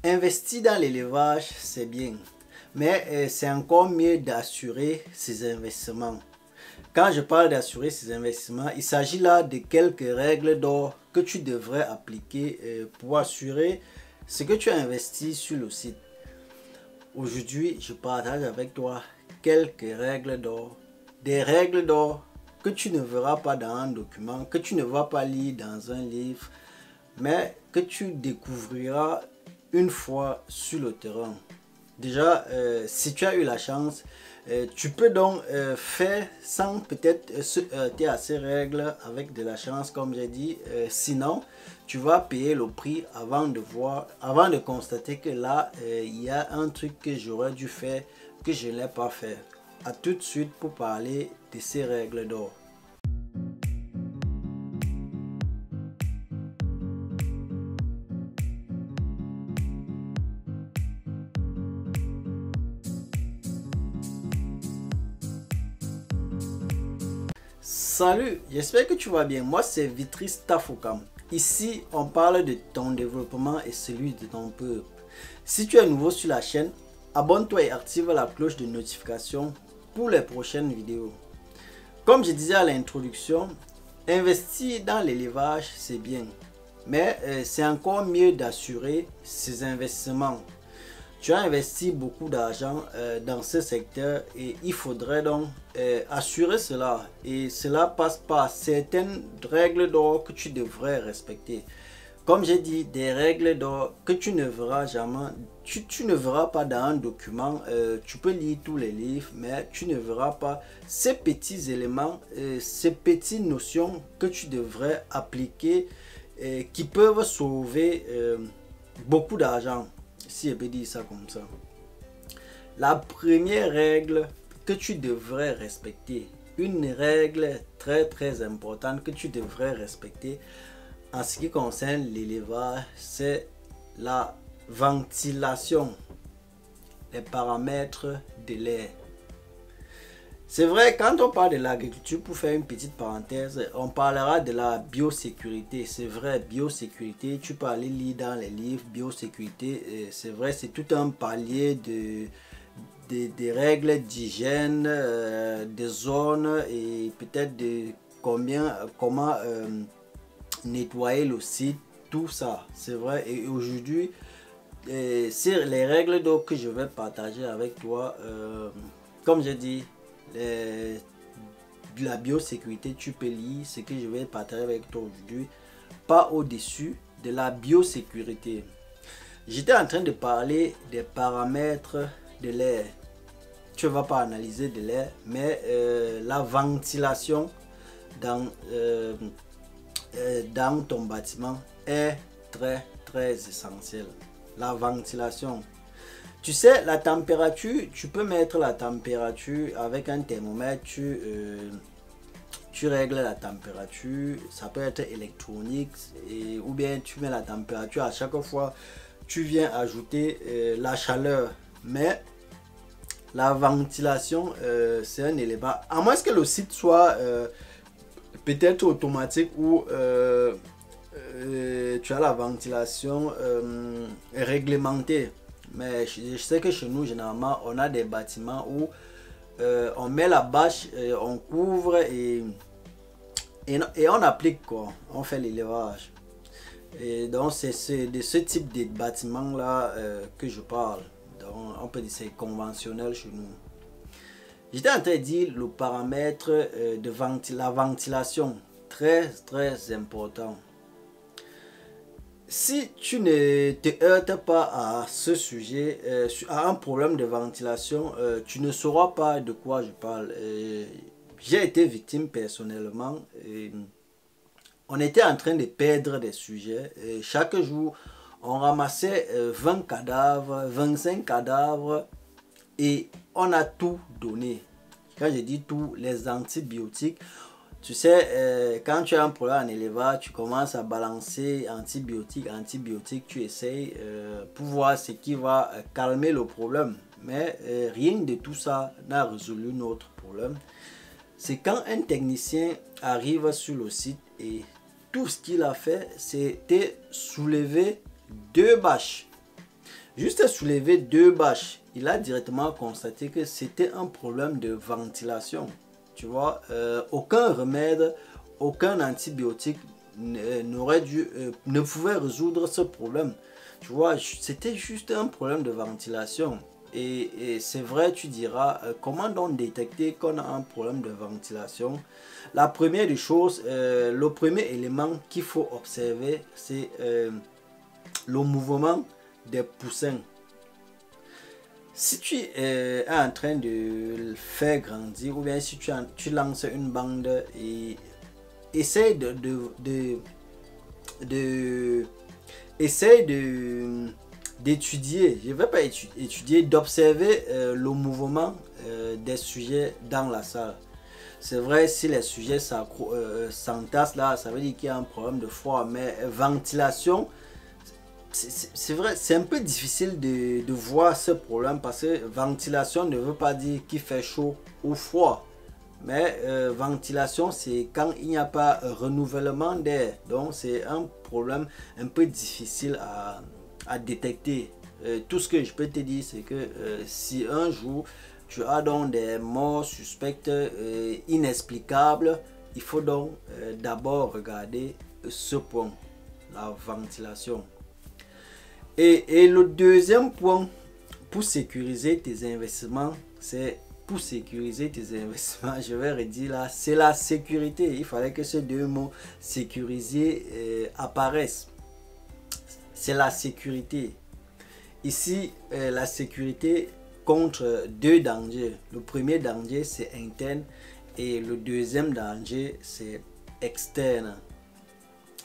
Investir dans l'élevage, c'est bien, mais c'est encore mieux d'assurer ses investissements. Quand je parle d'assurer ses investissements, il s'agit là de quelques règles d'or que tu devrais appliquer pour assurer ce que tu as investi sur le site. Aujourd'hui, je partage avec toi quelques règles d'or, des règles d'or que tu ne verras pas dans un document, que tu ne vas pas lire dans un livre, mais que tu découvriras une fois sur le terrain. Déjà, si tu as eu la chance, tu peux donc faire sans peut-être se heurter à ces règles avec de la chance, comme j'ai dit. Sinon, tu vas payer le prix avant de constater que là, il y a un truc que j'aurais dû faire, que je ne l'ai pas fait. À tout de suite pour parler de ces règles d'or. Salut, j'espère que tu vas bien. Moi, c'est Vitris Tafokam. Ici, on parle de ton développement et celui de ton peuple. Si tu es nouveau sur la chaîne, abonne-toi et active la cloche de notification pour les prochaines vidéos. Comme je disais à l'introduction, investir dans l'élevage, c'est bien. Mais c'est encore mieux d'assurer ses investissements. Tu as investi beaucoup d'argent dans ce secteur et il faudrait donc assurer cela. Et cela passe par certaines règles d'or que tu devrais respecter. Comme j'ai dit, des règles d'or que tu ne verras jamais, tu ne verras pas dans un document. Tu peux lire tous les livres, mais tu ne verras pas ces petits éléments, ces petites notions que tu devrais appliquer qui peuvent sauver beaucoup d'argent. Si je peux dire ça comme ça. La première règle que tu devrais respecter, une règle très importante que tu devrais respecter en ce qui concerne l'élevage, c'est la ventilation, les paramètres de l'air. C'est vrai, quand on parle de l'agriculture, pour faire une petite parenthèse, on parlera de la biosécurité. C'est vrai, biosécurité, tu peux aller lire dans les livres, biosécurité, c'est vrai, c'est tout un palier de règles d'hygiène, des zones et peut-être de comment nettoyer le site, tout ça, c'est vrai. Et aujourd'hui, c'est les règles d'or que je vais partager avec toi, comme j'ai dit, de la biosécurité, tu peux lire ce que je vais partager avec toi aujourd'hui, pas au-dessus de la biosécurité. J'étais en train de parler des paramètres de l'air. Tu ne vas pas analyser de l'air, mais la ventilation dans ton bâtiment est très essentielle. La ventilation. Tu sais, la température, tu peux mettre la température avec un thermomètre, tu règles la température, ça peut être électronique, ou bien tu mets la température à chaque fois, tu viens ajouter la chaleur. Mais la ventilation, c'est un élément, à moins que le site soit peut-être automatique ou tu as la ventilation réglementée. Mais je sais que chez nous, généralement, on a des bâtiments où on met la bâche, on couvre et on applique quoi. On fait l'élevage. Et donc, c'est de ce type de bâtiment-là que je parle. Donc, on peut dire que c'est conventionnel chez nous. J'étais en train de dire le paramètre de la ventilation. Très important. Si tu ne te heurtes pas à ce sujet, à un problème de ventilation, tu ne sauras pas de quoi je parle. J'ai été victime personnellement. On était en train de perdre des sujets. Chaque jour, on ramassait 20 cadavres, 25 cadavres et on a tout donné. Quand je dis tout, les antibiotiques. Tu sais, quand tu as un problème en élevage, tu commences à balancer antibiotiques, tu essayes pour voir ce qui va calmer le problème. Mais rien de tout ça n'a résolu notre problème. C'est quand un technicien arrive sur le site et tout ce qu'il a fait, c'était soulever deux bâches. Juste soulevé 2 bâches, il a directement constaté que c'était un problème de ventilation. Tu vois, aucun remède, aucun antibiotique ne pouvait résoudre ce problème. Tu vois, c'était juste un problème de ventilation. Et c'est vrai, tu diras, comment donc détecter qu'on a un problème de ventilation? La première des choses, le premier élément qu'il faut observer, c'est le mouvement des poussins. Si tu es en train de le faire grandir, ou bien si tu lances une bande et essaye d'étudier, je ne vais pas étudier, d'observer le mouvement des sujets dans la salle. C'est vrai, si les sujets s'entassent là, ça veut dire qu'il y a un problème de froid, mais ventilation, c'est vrai, c'est un peu difficile de voir ce problème parce que ventilation ne veut pas dire qu'il fait chaud ou froid. Mais ventilation, c'est quand il n'y a pas renouvellement d'air. Donc, c'est un problème un peu difficile à détecter. Tout ce que je peux te dire, c'est que si un jour tu as donc des morts suspectes inexplicables, il faut donc d'abord regarder ce point, la ventilation. Et le deuxième point pour sécuriser tes investissements, c'est pour sécuriser tes investissements, je vais redire là, c'est la sécurité. Il fallait que ces deux mots sécuriser apparaissent. C'est la sécurité. Ici, la sécurité contre deux dangers. Le premier danger, c'est interne et le deuxième danger, c'est externe.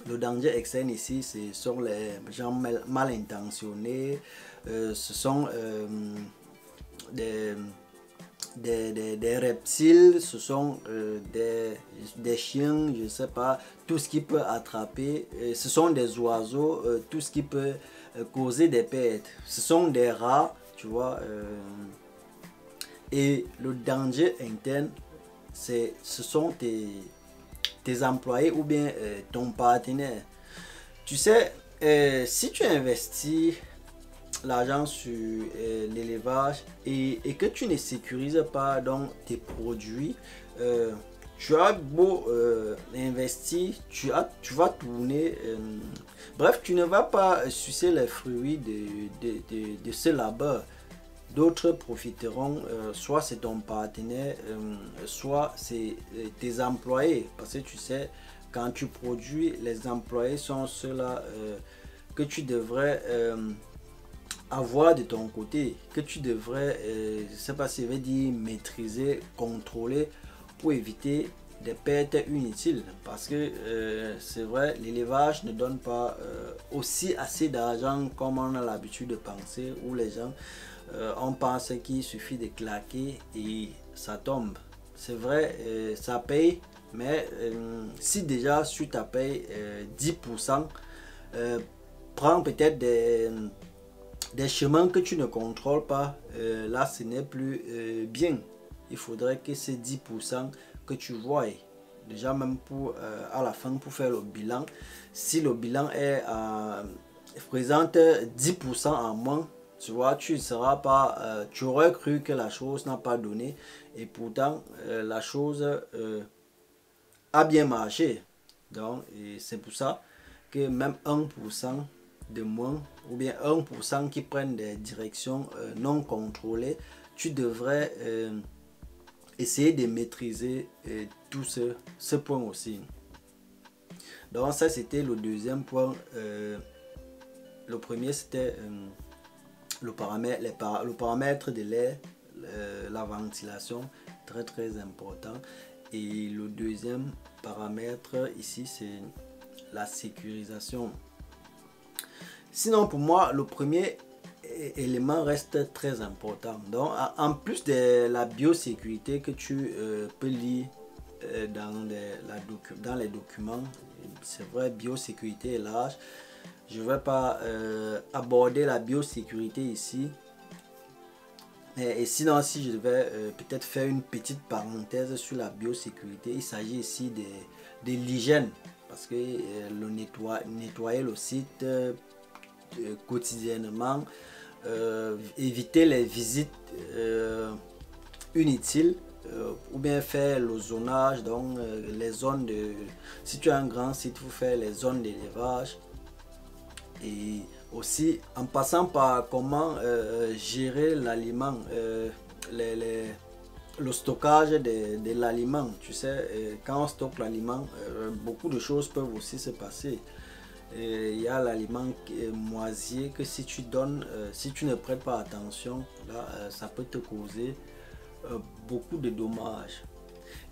Le danger externe ici, ce sont les gens mal intentionnés, ce sont des reptiles, ce sont des chiens, je ne sais pas, tout ce qui peut attraper, ce sont des oiseaux, tout ce qui peut causer des pertes, ce sont des rats, tu vois, et le danger interne, ce sont tes employés ou bien ton partenaire. Tu sais, si tu investis l'argent sur l'élevage et que tu ne sécurises pas donc tes produits, tu as beau investir, tu vas tourner, bref, tu ne vas pas sucer les fruits de ce labeur. D'autres profiteront, soit c'est ton partenaire, soit c'est tes employés. Parce que tu sais, quand tu produis, les employés sont ceux-là que tu devrais avoir de ton côté, que tu devrais, je ne sais pas si je vais dire maîtriser, contrôler pour éviter des pertes inutiles. Parce que c'est vrai, l'élevage ne donne pas aussi assez d'argent comme on a l'habitude de penser, où les gens on pense qu'il suffit de claquer et ça tombe. C'est vrai, ça paye, mais si déjà sur ta paye 10%, prends peut-être des chemins que tu ne contrôles pas, là ce n'est plus bien. Il faudrait que ces 10% que tu vois, déjà même pour à la fin pour faire le bilan, si le bilan présente 10% en moins, tu vois, tu ne seras pas, tu aurais cru que la chose n'a pas donné et pourtant la chose a bien marché. Donc, c'est pour ça que même 1% de moins ou bien 1% qui prennent des directions non contrôlées, tu devrais essayer de maîtriser tout ce point aussi. Donc ça c'était le deuxième point. Le premier c'était le paramètre de l'air, la ventilation, très très important. Et le deuxième paramètre ici c'est la sécurisation. Sinon pour moi le premier élément reste très important. Donc en plus de la biosécurité que tu peux lire dans les documents, c'est vrai, biosécurité est large. Je ne vais pas aborder la biosécurité ici. Et sinon, si je devais peut-être faire une petite parenthèse sur la biosécurité, il s'agit ici de l'hygiène. Parce que nettoyer le site quotidiennement, éviter les visites inutiles, ou bien faire le zonage, donc les zones de... Si tu as un grand site, il faut faire les zones d'élevage. Et aussi en passant par comment gérer l'aliment, le stockage de l'aliment. Tu sais, quand on stocke l'aliment, beaucoup de choses peuvent aussi se passer. Il y a l'aliment moisier que si tu donnes, si tu ne prêtes pas attention, là, ça peut te causer beaucoup de dommages.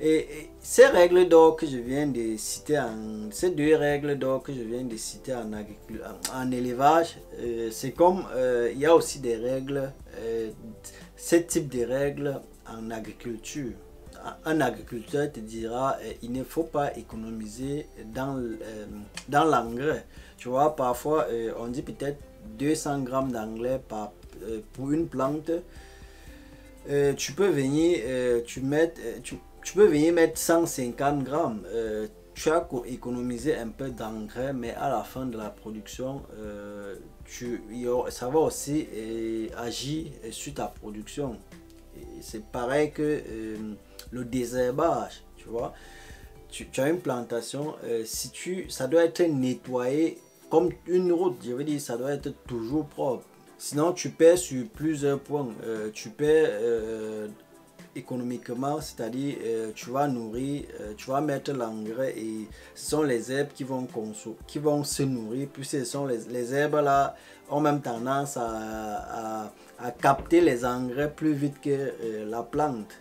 Et ces règles d'or que je viens de citer, ces deux règles d'or que je viens de citer en élevage, c'est comme il y a aussi des règles, ce type de règles en agriculture. Un agriculteur te dira il ne faut pas économiser dans l'engrais. Tu vois, parfois on dit peut-être 200 grammes d'engrais pour une plante. Tu peux venir, tu peux venir mettre 150 grammes. Tu as économisé un peu d'engrais, mais à la fin de la production, ça va aussi agir sur ta production. C'est pareil que le désherbage, tu vois. Tu as une plantation, ça doit être nettoyé comme une route, je veux dire, ça doit être toujours propre. Sinon, tu perds sur plusieurs points. Tu perds économiquement, c'est-à-dire tu vas nourrir, tu vas mettre l'engrais et ce sont les herbes qui vont se nourrir. Puis ce sont les herbes là ont même tendance à capter les engrais plus vite que la plante.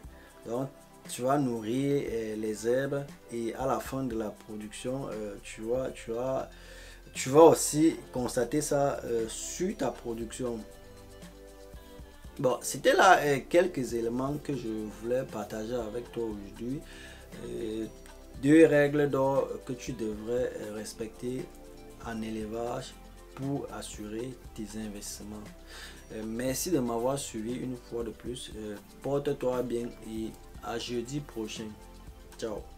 Donc tu vas nourrir les herbes et à la fin de la production, tu vas aussi constater ça sur ta production. Bon, c'était là quelques éléments que je voulais partager avec toi aujourd'hui. Deux règles d'or que tu devrais respecter en élevage pour assurer tes investissements. Merci de m'avoir suivi une fois de plus. Porte-toi bien et à jeudi prochain. Ciao.